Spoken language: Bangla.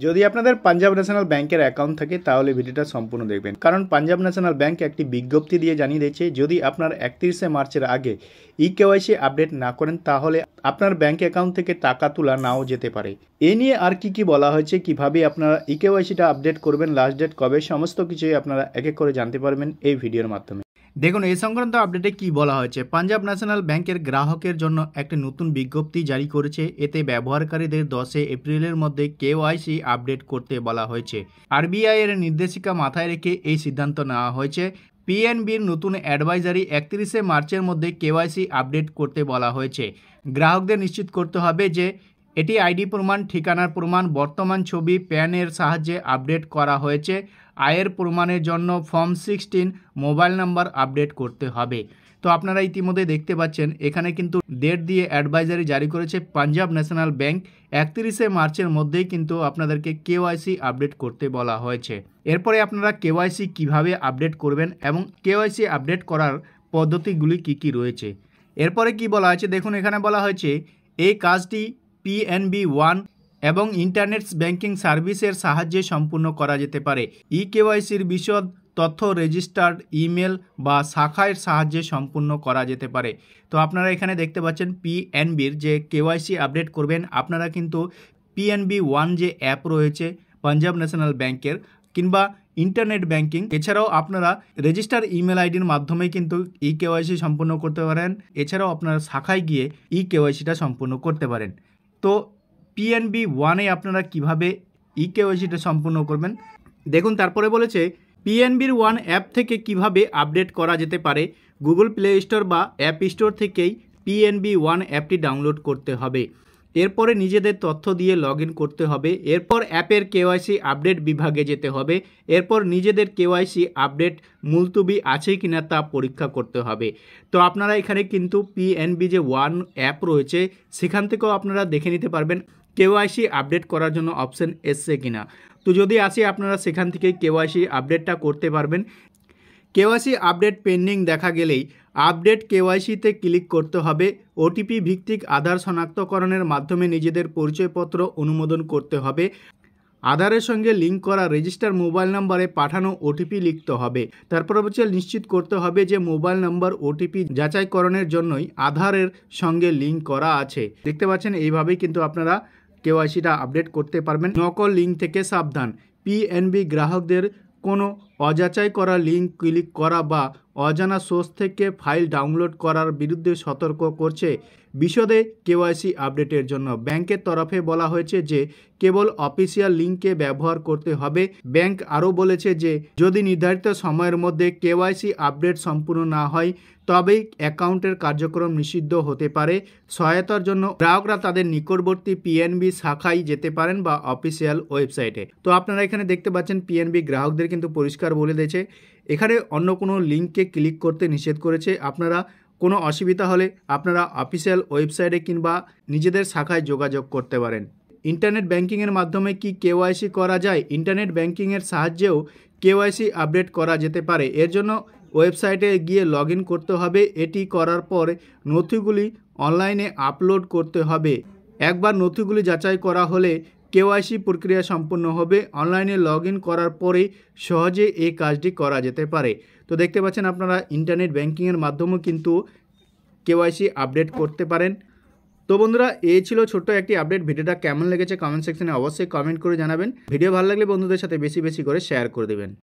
যদি আপনাদের পাঞ্জাব ন্যাশনাল ব্যাংকের অ্যাকাউন্ট থাকে তাহলে ভিডিওটা সম্পূর্ণ দেখবেন, কারণ পাঞ্জাব ন্যাশনাল ব্যাংক একটি বিজ্ঞপ্তি দিয়ে জানিয়ে দিয়েছে যদি আপনার 31শে মার্চের আগে ইকেওয়াইসি আপডেট না করেন তাহলে আপনার ব্যাংক অ্যাকাউন্ট থেকে টাকা তোলা নাও যেতে পারে। এ নিয়ে আর কি বলা হয়েছে, কিভাবে আপনারা ইকেওয়াইসিটা আপডেট করবেন, লাস্ট ডেট কবে, সমস্ত কিছুই আপনারা এক এক করে জানতে পারবেন এই ভিডিওর মাধ্যমে। দেখুন এই সংক্রান্ত আপডেটে কি বলা হয়েছে। পাঞ্জাব ন্যাশনাল ব্যাংকের গ্রাহকের জন্য একটি নতুন বিজ্ঞপ্তি জারি করেছে। এতে ব্যবহারকারীদের 10 এপ্রিলের মধ্যে কেওয়াইসি আপডেট করতে বলা হয়েছে। আরবিআই এর নির্দেশিকা মাথায় রেখে এই সিদ্ধান্ত নেওয়া হয়েছে। পিএনবির নতুন অ্যাডভাইজারি 31শে মার্চের মধ্যে কেওয়াইসি আপডেট করতে বলা হয়েছে। গ্রাহকদের নিশ্চিত করতে হবে যে এটি আইডি প্রমাণ, ঠিকানার প্রমাণ, বর্তমান ছবি, প্যানের সাহায্যে আপডেট করা হয়েছে। আয়ের প্রমাণের জন্য ফর্ম 16 মোবাইল নাম্বার আপডেট করতে হবে। তো আপনারা ইতিমধ্যে দেখতে পাচ্ছেন এখানে কিন্তু ডেট দিয়ে অ্যাডভাইজারি জারি করেছে পাঞ্জাব ন্যাশনাল ব্যাংক। 31শে মার্চের মধ্যেই কিন্তু আপনাদেরকে কেওয়াইসি আপডেট করতে বলা হয়েছে। এরপরে আপনারা কেওয়াইসি কিভাবে আপডেট করবেন এবং কেওয়াইসি আপডেট করার পদ্ধতিগুলি কি রয়েছে। এরপরে কি বলা হয়েছে দেখুন, এখানে বলা হয়েছে এই কাজটি পিএনবি ওয়ান এবং ইন্টারনেট ব্যাংকিং সার্ভিসের সাহায্যে সম্পূর্ণ করা যেতে পারে। ইকেওয়াইসির বিশদ তথ্য রেজিস্টার্ড ইমেল বা শাখার সাহায্যে সম্পূর্ণ করা যেতে পারে। তো আপনারা এখানে দেখতে পাচ্ছেন পিএনবির যে কেওয়াইসি আপডেট করবেন আপনারা কিন্তু পিএনবি ওয়ান যে অ্যাপ রয়েছে পাঞ্জাব ন্যাশনাল ব্যাংকের কিংবা ইন্টারনেট ব্যাংকিং, এছাড়াও আপনারা রেজিস্টার ইমেল আইডির মাধ্যমে কিন্তু ইকেওয়াইসি সম্পূর্ণ করতে পারেন। এছাড়াও আপনারা শাখায় গিয়ে ইকেওয়াইসিটা সম্পূর্ণ করতে পারেন। তো পিএনবি ওয়ানে আপনারা কিভাবে ইকেওয়াইসিটা সম্পূর্ণ করবেন দেখুন। তারপরে বলেছে পিএনবির ওয়ান অ্যাপ থেকে কিভাবে আপডেট করা যেতে পারে। গুগল প্লে স্টোর বা অ্যাপ স্টোর থেকেই পিএনবি ওয়ান অ্যাপটি ডাউনলোড করতে হবে। এরপরে নিজেদের তথ্য দিয়ে লগ ইন করতে হবে। এরপর অ্যাপের কেওয়াইসি আপডেট বিভাগে যেতে হবে। এরপর নিজেদের কেওয়াইসি আপডেট মুলতুবি আছে কিনা তা পরীক্ষা করতে হবে। তো আপনারা এখানে কিন্তু পিএনবি যে ওয়ান অ্যাপ রয়েছে সেখান থেকেও আপনারা দেখে নিতে পারবেন কেওয়াইসি আপডেট করার জন্য অপশন এসছে কিনা। তো যদি আসে আপনারা সেখান থেকে কেওয়াইসি আপডেটটা করতে পারবেন। কেওয়াইসি আপডেট পেন্ডিং দেখা গেলেই আপডেট কেওয়াইসিতে ক্লিক করতে হবে। ওটিপি ভিত্তিক আধার শনাক্তকরণের মাধ্যমে নিজেদের পরিচয়পত্র অনুমোদন করতে হবে। আধারের সঙ্গে লিঙ্ক করা রেজিস্টার মোবাইল নাম্বারে পাঠানো ওটিপি লিখতে হবে। তারপর হচ্ছে নিশ্চিত করতে হবে যে মোবাইল নাম্বার ওটিপি যাচাইকরণের জন্যই আধারের সঙ্গে লিঙ্ক করা আছে। দেখতে পাচ্ছেন এইভাবেই কিন্তু আপনারা কেওয়াইসিটা আপডেট করতে পারবেন। নকল লিঙ্ক থেকে সাবধান। পিএনবি গ্রাহকদের কোনো অযাচাই করা লিঙ্ক ক্লিক করা বা অজানা সোর্স থেকে ফাইল ডাউনলোড করার বিরুদ্ধে সতর্ক করছে। বিশদে কেওয়াইসি আপডেটের জন্য ব্যাংকের তরফে বলা হয়েছে যে কেবল অফিসিয়াল লিঙ্কে ব্যবহার করতে হবে। ব্যাংক আরও বলেছে যে যদি নির্ধারিত সময়ের মধ্যে কেওয়াইসি আপডেট সম্পূর্ণ না হয় তবেই অ্যাকাউন্টের কার্যক্রম নিষিদ্ধ হতে পারে। সহায়তার জন্য গ্রাহকরা তাদের নিকটবর্তী পিএনবি শাখায় যেতে পারেন বা অফিসিয়াল ওয়েবসাইটে। তো আপনারা এখানে দেখতে পাচ্ছেন পিএনবি গ্রাহকদের কিন্তু পরিষ্কার বলে দিয়েছে এখানে অন্য কোনো লিঙ্কে ক্লিক করতে নিষেধ করেছে। আপনারা কোনো অসুবিধা হলে আপনারা অফিসিয়াল ওয়েবসাইটে কিংবা নিজেদের শাখায় যোগাযোগ করতে পারেন। ইন্টারনেট ব্যাংকিংয়ের মাধ্যমে কি কেওয়াইসি করা যায়? ইন্টারনেট ব্যাংকিংয়ের সাহায্যেও কেওয়াইসি আপডেট করা যেতে পারে। এর জন্য ওয়েবসাইটে গিয়ে লগ ইন করতে হবে। এটি করার পর নথিগুলি অনলাইনে আপলোড করতে হবে। একবার নথিগুলি যাচাই করা হলে কেওয়াইসি প্রক্রিয়া সম্পূর্ণ হবে। অনলাইনে লগ ইন করার পরেই সহজে এই কাজটি করা যেতে পারে। তো দেখতে পাচ্ছেন আপনারা ইন্টারনেট ব্যাংকিংয়ের মাধ্যমেও কিন্তু কেওয়াইসি আপডেট করতে পারেন। তো বন্ধুরা এই ছিল ছোট্ট একটি আপডেট। ভিডিওটা কেমন লেগেছে কমেন্ট সেকশনে অবশ্যই কমেন্ট করে জানাবেন। ভিডিও ভালো লাগলে বন্ধুদের সাথে বেশি করে শেয়ার করে দেবেন।